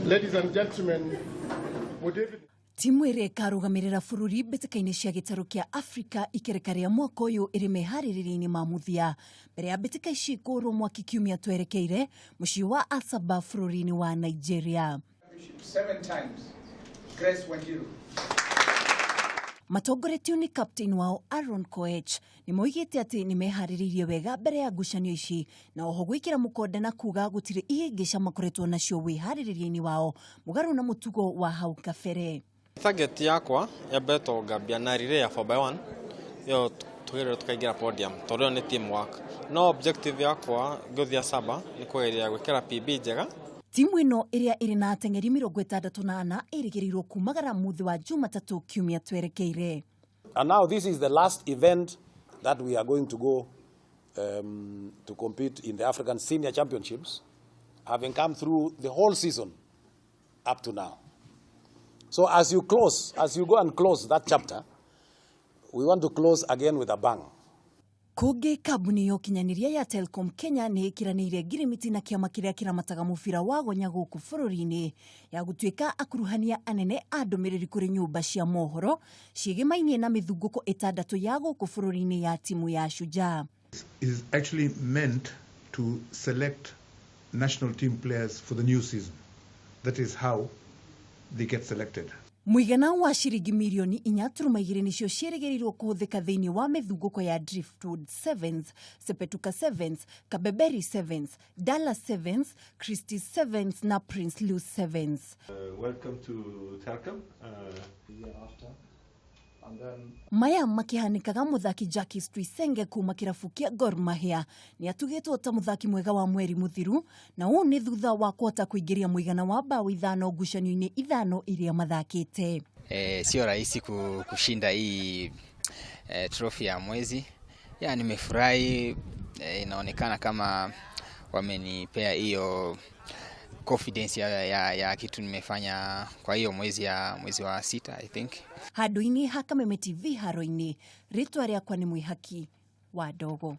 Ladies and gentlemen, good evening. Timu ire kurugamirira bururi mbitika-ini cia gitaru kia Afrika ikerekeria mwaka uyu iri mehaririria-ini ma muthia mbere ya mbitika ici kurwo mwaki kiumia twerekeire mucii wa Asaba bururi-ini wa Nigeria. 7 times. Grace Wanjiru. Matongoretio ni captain wao Aaron Koech ni moigite ati ni mehaririirie wega mbere ya ngucanio ici na oho gwikira mukonde na kuga gutire ihingica makoretwo nacio wihaririria-ini wao mugaru na mutugo wa hau kabere. Target yakwa ya beto gambia na relay ya 4x1 yo tugere tukaingira podium tondu ni teamwork no objective yakwa guthia Asaba ni kugeria gwikira PB njega. Timu ino iria iri na Atengeri 68 irigirirwo kumagara muthi wa Jumatatu kiumia twerekeire. And now this is the last event that we are going to go to compete in the African Senior Championships, having come through the whole season up to now. So as you go and close that chapter, we want to close again with a bang. Kugi kabuni yo kinyaniria ya Telkom Kenya ni ikiranire girimiti na kiama kiria kiramataga mubira wa gonya guku bururi-ini ya gutuika akuruhania anene andumiriri kuri nyumba cia mohoro ciigimainie na mithunguko 6 ya guku bururi-ini ya timu ya Shujaa. Is actually meant to select national team players for the new season. That is how they get selected. Muigana wa shiringi milioni 4.2 nicio cierigerirwo kuhuthika thiini wa mithunguko ya Driftwood Sevens, Sepetuka Sevens, Kabeberi Sevens, Dallas Sevens, Christie Sevens na Prince Louis Sevens. Welcome to Telkom. Year after. And then Maya makihanikaga muthaki Jackie Stwisenge kuma kirabu kia Gor Mahia ni atugitwo ta muthaki mwega wa mweri muthiru na uu ni thutha wa kwota kuingiria muigana wa bao 5 ngucanio-ini 5 iria mathakite. Sio rahisi kushinda hii trophy ya mwezi. Ya nimefurahi, inaonekana kama wamenipea hiyo confidence ya kitu nimefanya kwa hiyo mwezi wa 6 I think. Handu-ini ha Kameme TV haro-ini ritwa riakwa ni Mwihaki wa Dogo.